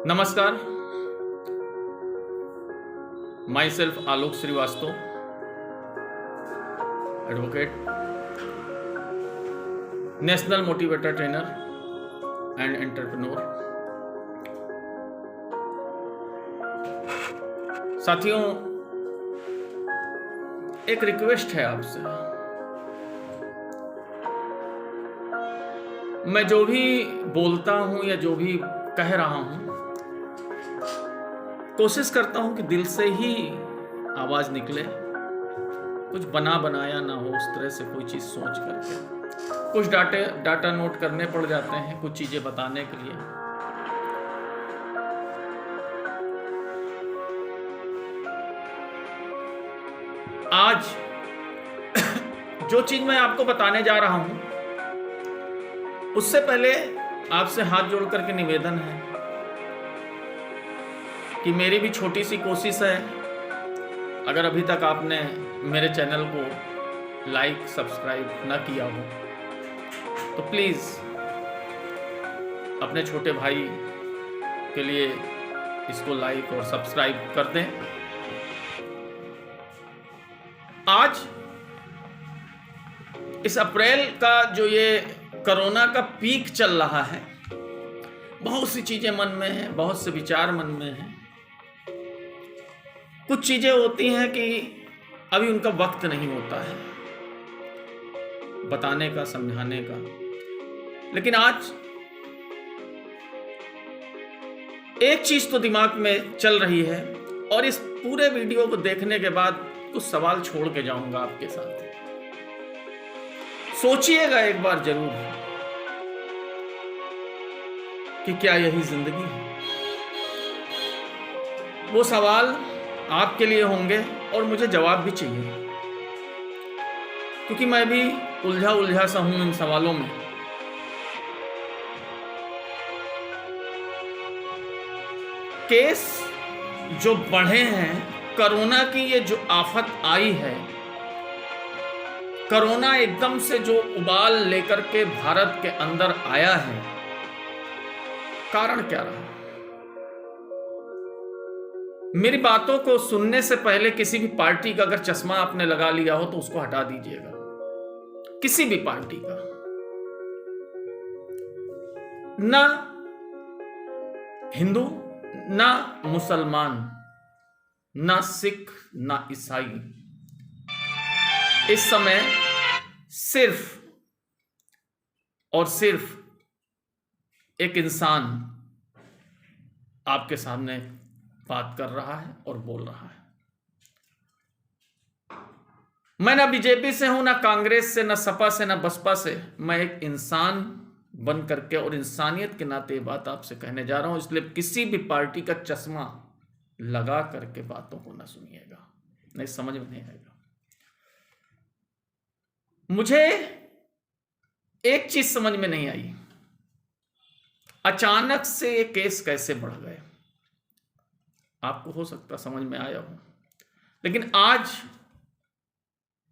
नमस्कार, myself Alok Srivastava, advocate, national motivator trainer and entrepreneur. साथियों, एक रिक्वेस्ट है आपसे। मैं जो भी बोलता हूं या जो भी कह रहा हूं, कोशिश करता हूं कि दिल से ही आवाज निकले, कुछ बना बनाया ना हो, उस तरह से कोई चीज सोच करके। कुछ डाटा नोट करने पड़ जाते हैं कुछ चीजें बताने के लिए। आज जो चीज मैं आपको बताने जा रहा हूं, उससे पहले आपसे हाथ जोड़ करके निवेदन है कि मेरी भी छोटी सी कोशिश है। अगर अभी तक आपने मेरे चैनल को लाइक सब्सक्राइब न किया हो तो प्लीज़ अपने छोटे भाई के लिए इसको लाइक और सब्सक्राइब कर दें। आज इस अप्रैल का जो ये कोरोना का पीक चल रहा है, बहुत सी चीजें मन में हैं, बहुत से विचार मन में हैं। कुछ चीजें होती हैं कि अभी उनका वक्त नहीं होता है बताने का, समझाने का। लेकिन आज एक चीज तो दिमाग में चल रही है और इस पूरे वीडियो को देखने के बाद कुछ सवाल छोड़ के जाऊंगा आपके साथ। सोचिएगा एक बार जरूर कि क्या यही जिंदगी है। वो सवाल आपके लिए होंगे और मुझे जवाब भी चाहिए, क्योंकि मैं भी उलझा सा हूं इन सवालों में। केस जो बढ़े हैं, कोरोना की ये जो आफत आई है, कोरोना एकदम से जो उबाल लेकर के भारत के अंदर आया है, कारण क्या रहा? मेरी बातों को सुनने से पहले किसी भी पार्टी का अगर चश्मा आपने लगा लिया हो तो उसको हटा दीजिएगा। किसी भी पार्टी का, ना हिंदू, ना मुसलमान, ना सिख, ना ईसाई। इस समय सिर्फ और सिर्फ एक इंसान आपके सामने बात कर रहा है और बोल रहा है। मैं ना बीजेपी से हूं, ना कांग्रेस से, ना सपा से, ना बसपा से। मैं एक इंसान बन करके और इंसानियत के नाते ये बात आपसे कहने जा रहा हूं। इसलिए किसी भी पार्टी का चश्मा लगा करके बातों को ना सुनिएगा, नहीं समझ में नहीं आएगा। मुझे एक चीज समझ में नहीं आई, अचानक से ये केस कैसे बढ़ गए। आपको हो सकता समझ में आया हो, लेकिन आज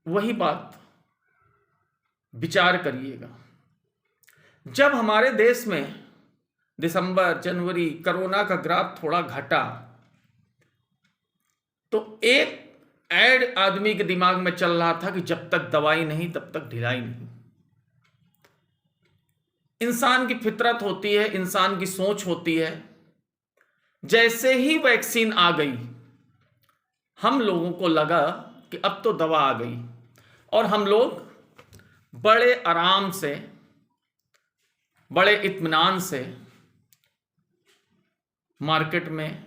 वही बात विचार करिएगा। जब हमारे देश में दिसंबर, जनवरी कोरोना का ग्राफ थोड़ा घटा, तो एक ऐड आदमी के दिमाग में चल रहा था कि जब तक दवाई नहीं तब तक ढिलाई नहीं। इंसान की फितरत होती है, इंसान की सोच होती है। जैसे ही वैक्सीन आ गई, हम लोगों को लगा कि अब तो दवा आ गई, और हम लोग बड़े आराम से, बड़े इत्मीनान से मार्केट में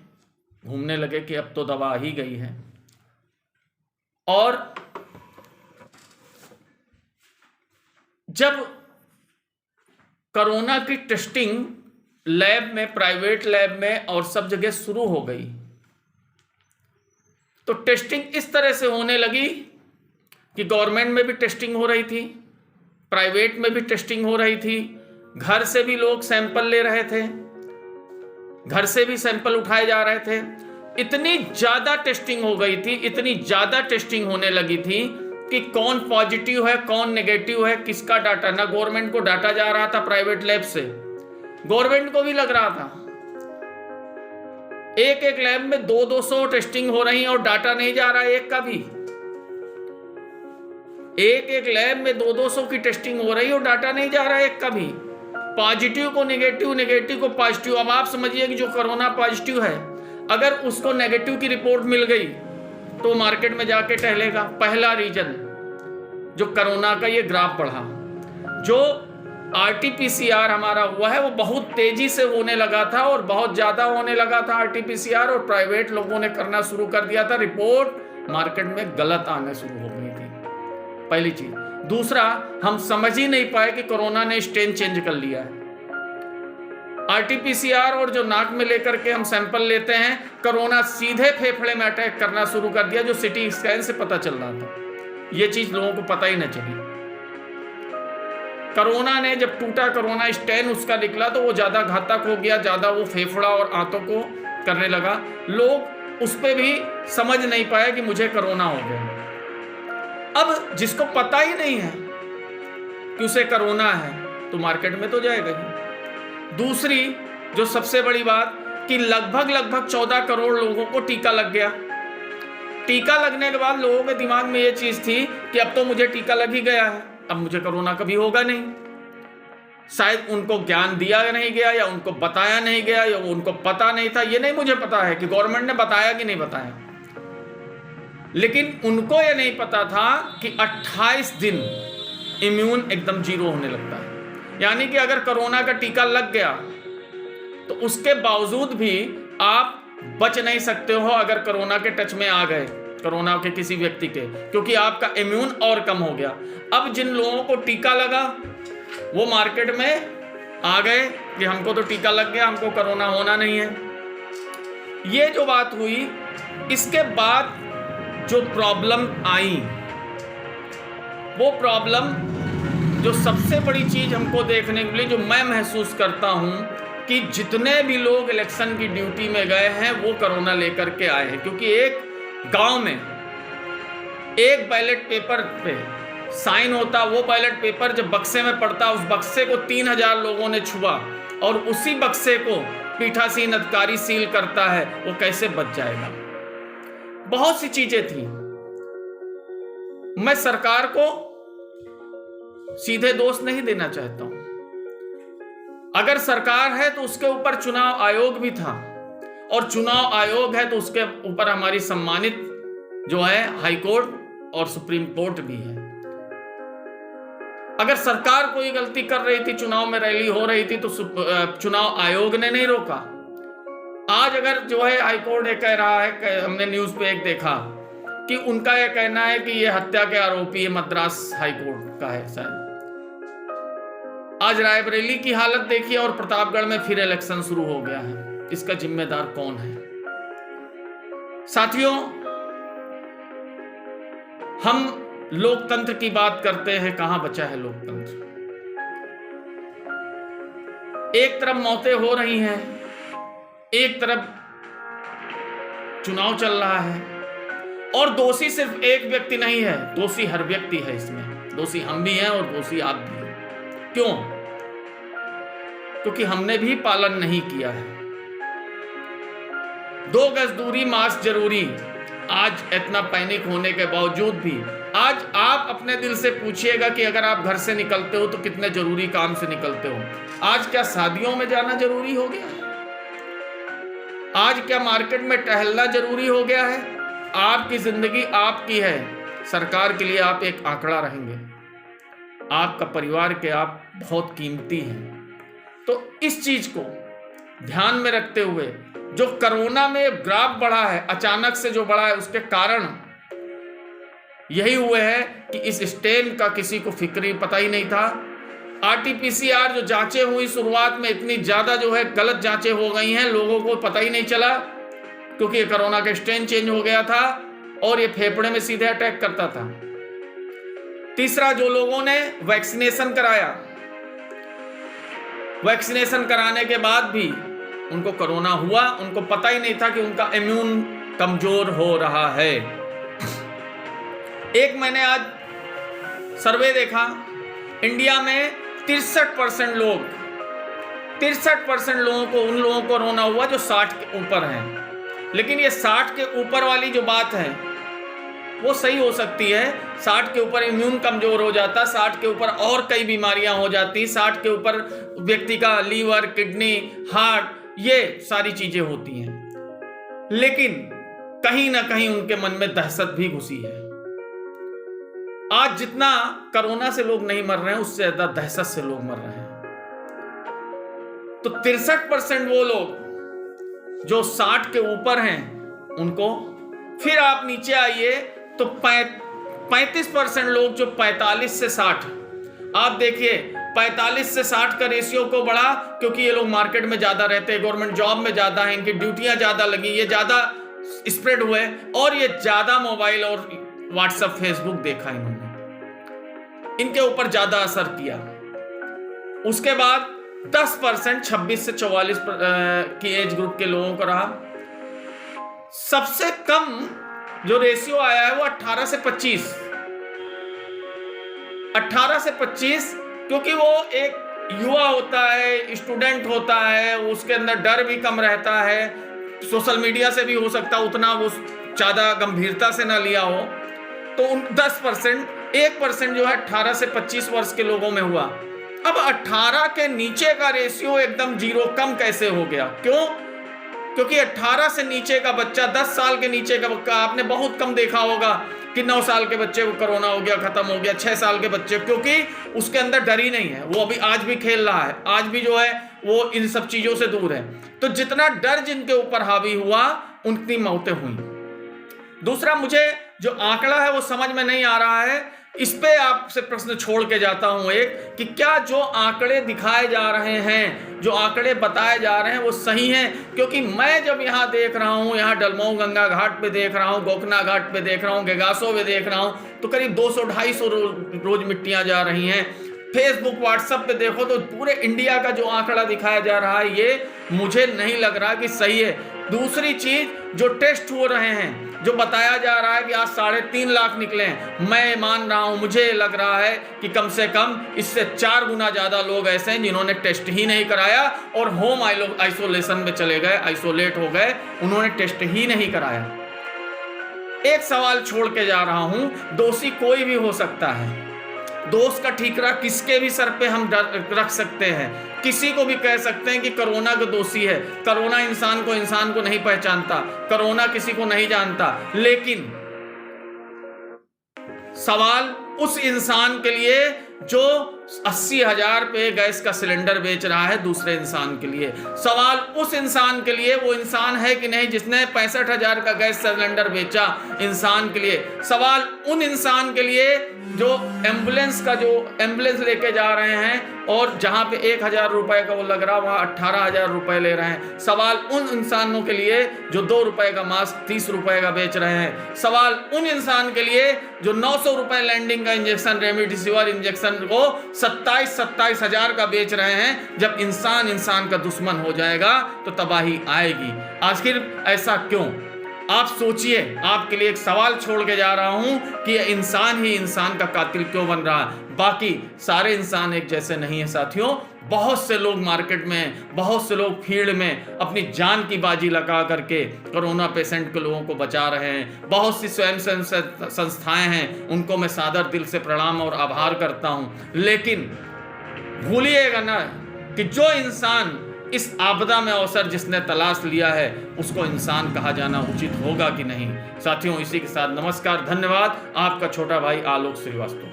घूमने लगे कि अब तो दवा आ ही गई है। और जब कोरोना की टेस्टिंग लैब में, प्राइवेट लैब में और सब जगह शुरू हो गई, तो टेस्टिंग इस तरह से होने लगी कि गवर्नमेंट में भी टेस्टिंग हो रही थी, प्राइवेट में भी टेस्टिंग हो रही थी, घर से भी लोग सैंपल ले रहे थे, घर से भी सैंपल उठाए जा रहे थे। इतनी ज्यादा टेस्टिंग हो गई थी, इतनी ज्यादा टेस्टिंग होने लगी थी कि कौन पॉजिटिव है, कौन नेगेटिव है, किसका डाटा, ना गवर्नमेंट को डाटा जा रहा था प्राइवेट लैब से, गवर्नमेंट को भी लग रहा था एक एक लैब में 200 टेस्टिंग हो रही है और डाटा नहीं जा रहा है एक का भी। एक एक लैब में 200 की टेस्टिंग हो रही है और डाटा नहीं जा रहा है एक का भी। पॉजिटिव को नेगेटिव, नेगेटिव को पॉजिटिव। अब आप समझिए कि जो कोरोना पॉजिटिव है, अगर उसको नेगेटिव की रिपोर्ट मिल गई तो मार्केट में जाके टहलेगा। पहला रीजन जो कोरोना का ये ग्राफ बढ़ा, जो आरटीपीसीआर हमारा हुआ है वो बहुत तेजी से होने लगा था और बहुत ज्यादा होने लगा था आरटीपीसीआर, और प्राइवेट लोगों ने करना शुरू कर दिया था। रिपोर्ट मार्केट में गलत आने शुरू हो गई थी, पहली चीज। दूसरा, हम समझ ही नहीं पाए कि कोरोना ने स्टेन चेंज कर लिया है। आरटीपीसीआर और जो नाक में लेकर के हम सैंपल लेते हैं, कोरोना सीधे फेफड़े में अटैक करना शुरू कर दिया, जो सीटी स्कैन से पता चल रहा था। ये चीज लोगों को पता ही न चली। कोरोना ने जब टूटा, कोरोना स्टेन उसका निकला तो वो ज्यादा घातक हो गया, ज्यादा वो फेफड़ा और आंतों को करने लगा। लोग उस पर भी समझ नहीं पाए कि मुझे कोरोना हो गया। अब जिसको पता ही नहीं है कि उसे कोरोना है तो मार्केट में तो जाएगा ही। दूसरी जो सबसे बड़ी बात कि लगभग 14 करोड़ लोगों को टीका लग गया। टीका लगने के बाद लोगों के दिमाग में ये चीज थी कि अब तो मुझे टीका लग ही गया है, अब मुझे कोरोना कभी होगा नहीं। शायद उनको ज्ञान दिया नहीं गया, या उनको बताया नहीं गया, या उनको पता नहीं था। ये नहीं मुझे पता है कि गवर्नमेंट ने बताया कि नहीं बताया, लेकिन उनको ये नहीं पता था कि 28 दिन इम्यून एकदम जीरो होने लगता है। यानी कि अगर कोरोना का टीका लग गया तो उसके बावजूद भी आप बच नहीं सकते हो अगर कोरोना के टच में आ गए, कोरोना के किसी व्यक्ति के, क्योंकि आपका इम्यून और कम हो गया। अब जिन लोगों को टीका लगा वो मार्केट में आ गए कि हमको तो टीका लग गया, हमको कोरोना होना नहीं है। ये जो बात हुई, इसके बाद जो प्रॉब्लम आई, वो प्रॉब्लम जो सबसे बड़ी चीज हमको देखने के लिए, जो मैं महसूस करता हूं कि जितने भी लोग इलेक्शन की ड्यूटी में गए हैं वो कोरोना लेकर के आए हैं। क्योंकि एक गांव में एक बैलेट पेपर पे साइन होता, वो बैलेट पेपर जब बक्से में पड़ता, उस बक्से को 3000 लोगों ने छुआ और उसी बक्से को पीठासीन अधिकारी सील करता है, वो कैसे बच जाएगा। बहुत सी चीजें थी। मैं सरकार को सीधे दोष नहीं देना चाहता हूं। अगर सरकार है तो उसके ऊपर चुनाव आयोग भी था, और चुनाव आयोग है तो उसके ऊपर हमारी सम्मानित जो है हाई कोर्ट और सुप्रीम कोर्ट भी है। अगर सरकार कोई गलती कर रही थी, चुनाव में रैली हो रही थी, तो चुनाव आयोग ने नहीं रोका। आज अगर जो है हाई कोर्ट कह रहा है, हमने न्यूज पे एक देखा कि उनका यह कहना है कि ये हत्या के आरोपी है, मद्रास हाई कोर्ट का है शायद। आज रायबरेली की हालत देखिए और प्रतापगढ़ में फिर इलेक्शन शुरू हो गया है। इसका जिम्मेदार कौन है? साथियों, हम लोकतंत्र की बात करते हैं, कहां बचा है लोकतंत्र? एक तरफ मौतें हो रही हैं, एक तरफ चुनाव चल रहा है, और दोषी सिर्फ एक व्यक्ति नहीं है, दोषी हर व्यक्ति है इसमें। दोषी हम भी हैं और दोषी आप भी हैं। क्यों? क्योंकि हमने भी पालन नहीं किया है। 2 गज दूरी, मास्क जरूरी। आज इतना पैनिक होने के बावजूद भी आज आप अपने दिल से पूछिएगा कि अगर आप घर से निकलते हो तो कितने जरूरी काम से निकलते हो। आज क्या शादियों में जाना जरूरी हो गया है? आज क्या मार्केट में टहलना जरूरी हो गया है? आपकी जिंदगी आपकी है, सरकार के लिए आप एक आंकड़ा रहेंगे। आपका परिवार के आप बहुत कीमती हैं। तो इस चीज को ध्यान में रखते हुए, जो कोरोना में ग्राफ बढ़ा है, अचानक से जो बढ़ा है, उसके कारण यही हुए है कि इस स्टेन का किसी को फिक्र पता ही नहीं था। आरटीपीसीआर जो जांचें हुई शुरुआत में, इतनी ज्यादा जो है गलत जांचें हो गई हैं, लोगों को पता ही नहीं चला, क्योंकि ये कोरोना का स्टेन चेंज हो गया था और ये फेफड़े में सीधे अटैक करता था। तीसरा, जो लोगों ने वैक्सीनेशन कराया, वैक्सीनेशन कराने के बाद भी उनको कोरोना हुआ, उनको पता ही नहीं था कि उनका इम्यून कमजोर हो रहा है। एक मैंने आज सर्वे देखा, इंडिया में 63% लोग 63% लोगों को, उन लोगों को कोरोना हुआ जो 60 के ऊपर हैं। लेकिन ये 60 के ऊपर वाली जो बात है वो सही हो सकती है। 60 के ऊपर इम्यून कमजोर हो जाता, 60 के ऊपर और कई बीमारियां हो जाती, 60 के ऊपर व्यक्ति का लीवर, किडनी, हार्ट, ये सारी चीजें होती हैं। लेकिन कहीं ना कहीं उनके मन में दहशत भी घुसी है। आज जितना कोरोना से लोग नहीं मर रहे हैं, उससे ज्यादा दहशत से लोग मर रहे हैं। तो 63% वो लोग जो 60 के ऊपर हैं उनको, फिर आप नीचे आइए तो 35% लोग जो 45 से 60, आप देखिए 45 से 60 का रेशियो को बढ़ा, क्योंकि ये लोग मार्केट में ज्यादा रहते हैं, गवर्नमेंट जॉब में ज्यादा है, इनकी ड्यूटियां ज्यादा लगी, ये ज्यादा स्प्रेड हुए और ये ज्यादा मोबाइल और व्हाट्सएप, फेसबुक देखा इन्होंने, इनके ऊपर ज्यादा असर किया। उसके बाद 10% 26 से 44 की एज ग्रुप के लोगों को रहा। सबसे कम जो रेशियो आया है वो 18 से 25, 18 से 25, क्योंकि वो एक युवा होता है, स्टूडेंट होता है, उसके अंदर डर भी कम रहता है, सोशल मीडिया से भी हो सकता है उतना वो ज्यादा गंभीरता से ना लिया हो। तो 10%, 1% जो है 18 से 25 वर्ष के लोगों में हुआ। अब 18 के नीचे का रेशियो एकदम जीरो, कम कैसे हो गया? क्यों? क्योंकि 18 से नीचे का बच्चा, 10 साल के नीचे का, आपने बहुत कम देखा होगा कि 9 साल के बच्चे को कोरोना हो गया, खत्म हो गया, 6 साल के बच्चे, क्योंकि उसके अंदर डर ही नहीं है, वो अभी आज भी खेल रहा है, आज भी जो है वो इन सब चीजों से दूर है। तो जितना डर जिनके ऊपर हावी हुआ, उतनी मौतें हुई। दूसरा, मुझे जो आंकड़ा है वो समझ में नहीं आ रहा है, इस पे आपसे प्रश्न छोड़ के जाता हूं एक, कि क्या जो आंकड़े दिखाए जा रहे हैं, जो आंकड़े बताए जा रहे हैं वो सही हैं? क्योंकि मैं जब यहाँ देख रहा हूँ, यहाँ डलमऊ गंगा घाट पे देख रहा हूँ, गोकना घाट पे देख रहा हूँ, गेगासो पे देख रहा हूँ, तो करीब 200-250 रोज मिट्टियाँ जा रही हैं। फेसबुक, व्हाट्सएप पे देखो तो पूरे इंडिया का जो आंकड़ा दिखाया जा रहा है, ये मुझे नहीं लग रहा कि सही है। दूसरी चीज, जो टेस्ट हो रहे हैं, जो बताया जा रहा है कि आज 3.5 लाख निकले हैं, मैं मान रहा हूं, मुझे लग रहा है कि कम से कम इससे 4 गुना ज्यादा लोग ऐसे हैं जिन्होंने टेस्ट ही नहीं कराया और होम आइसोलेशन में चले गए, आइसोलेट हो गए, उन्होंने टेस्ट ही नहीं कराया। एक सवाल छोड़ के जा रहा हूं, दोषी कोई भी हो सकता है, दोष का ठीकरा किसके भी सर पे हम रख सकते हैं, किसी को भी कह सकते हैं कि कोरोना का दोषी है। कोरोना इंसान को नहीं पहचानता, कोरोना किसी को नहीं जानता, लेकिन सवाल उस इंसान के लिए जो 80,000 पे गैस का सिलेंडर बेच रहा है दूसरे इंसान के लिए। सवाल उस इंसान के लिए, वो इंसान है कि नहीं जिसने 65,000 का गैस सिलेंडर बेचा इंसान के लिए। सवाल उन इंसान के लिए जो एम्बुलेंस लेके जा रहे हैं और जहां पे 1,000 रुपए का वो लग रहा, वहां 18,000 रुपए ले रहे हैं। सवाल उन इंसानों के लिए जो 2 रुपए का मास्क 30 रुपए का बेच रहे हैं। सवाल उन इंसान के लिए जो 900 रुपए लैंडिंग का इंजेक्शन, रेमडेसिविर इंजेक्शन को 27,000 का बेच रहे हैं। जब इंसान का दुश्मन हो जाएगा तो तबाही आएगी। आखिर ऐसा क्यों? आप सोचिए। आपके लिए एक सवाल छोड़ के जा रहा हूं कि ये इंसान ही इंसान का कातिल क्यों बन रहा है? बाकी सारे इंसान एक जैसे नहीं है साथियों। बहुत से लोग मार्केट में, बहुत से लोग फील्ड में अपनी जान की बाजी लगा करके कोरोना पेशेंट के लोगों को बचा रहे हैं। बहुत सी स्वयं संस्थाएं हैं, उनको मैं सादर दिल से प्रणाम और आभार करता हूं। लेकिन भूलिएगा ना कि जो इंसान इस आपदा में अवसर जिसने तलाश लिया है, उसको इंसान कहा जाना उचित होगा कि नहीं? साथियों, इसी के साथ नमस्कार, धन्यवाद। आपका छोटा भाई आलोक श्रीवास्तव।